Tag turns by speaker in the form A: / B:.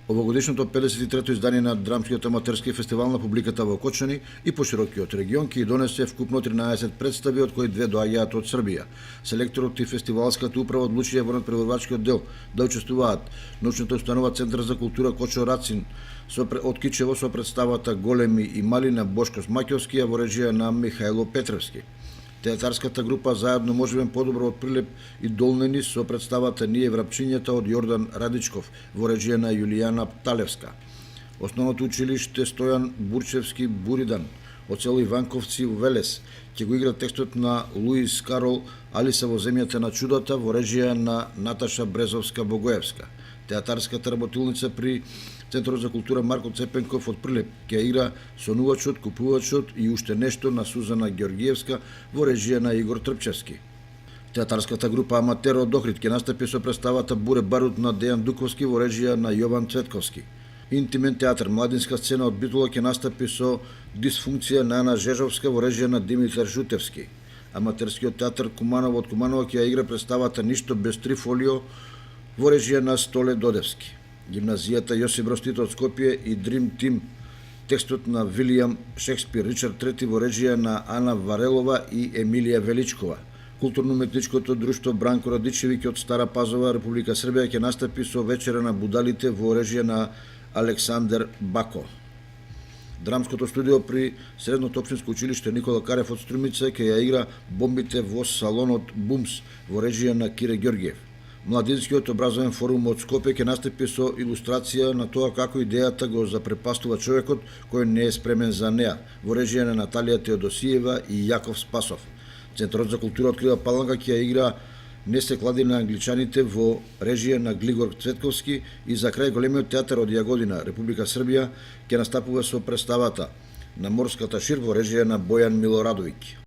A: Овогодишното 53-то издание на Драмскиот аматерски фестивал на публиката во Кочани и по широкиот регион ќе донесе вкупно 13 представи, од кои 2 доаѓаат од Србија. Селекторот и фестивалската управа одлучија во надпреварувачкиот дел да учествуваат научната установа Центар за култура Кочо Рацин од Кичево со представата Големи и мали на Бошко Смаќовски, во режија на Михајло Петревски. Театарската група Заедно можеме подобро од Прилеп и Долнени со представата Ние врапчињата од Јордан Радичков во режија на Јулијана Пталевска. Основното училиште Стојан Бурчевски Буридан од село Иванковци Велес ќе го игра текстот на Луис Карол Алиса во земјата на чудата во режија на Наташа Брезовска Богоевска. Театарската работилница при Центарот за култура Марко Цепенков од Прилеп ќе игра Сонувачот, Купувачот и уште нешто на Сузана Ѓоргиевска во режија на Игор Трпчевски. Театарската група Аматер од Охрид ќе настапи со представата Буре Барут на Дејан Дуковски во режија на Јован Цветковски. Интимен театар Младинска сцена од Битола ќе настапи со Дисфункција на Ана Жежовска во режија на Димитар Жутевски. Аматерскиот театар Куманово од Куманово ќе игра представата Ништо без трифолио во режија на Столе Додевски. Гимназијата Јосип Брз Тито од Скопје и Дрим Тим текстот на Вилијам Шекспир Ричард III во режија на Ана Варелова и Емилија Величкова. Културно-уметничкото друштво Бранко Радичевиќ од Стара Пазова, Република Србија ќе настапи со Вечера на будалите во режија на Александар Бако. Драмското студио при Средното општинско училиште Никола Карев од Струмица ќе ја игра Бомбите во салонот Бумс во режија на Кире Ѓоргиев. Младинскиот образовен форум од Скопје ќе настапи со илустрација на тоа како идејата го запрепастува човекот кој не е спремен за неа, во режија на Наталија Теодосиева и Јаков Спасов. Центарот за култура открива Паланка ќе игра Не се клади на англичаните во режија на Глигор Цветковски и за крај големиот театар од Јагодина, Република Србија, ќе настапува со представата На морската шир во режија на Бојан Милорадовиќ.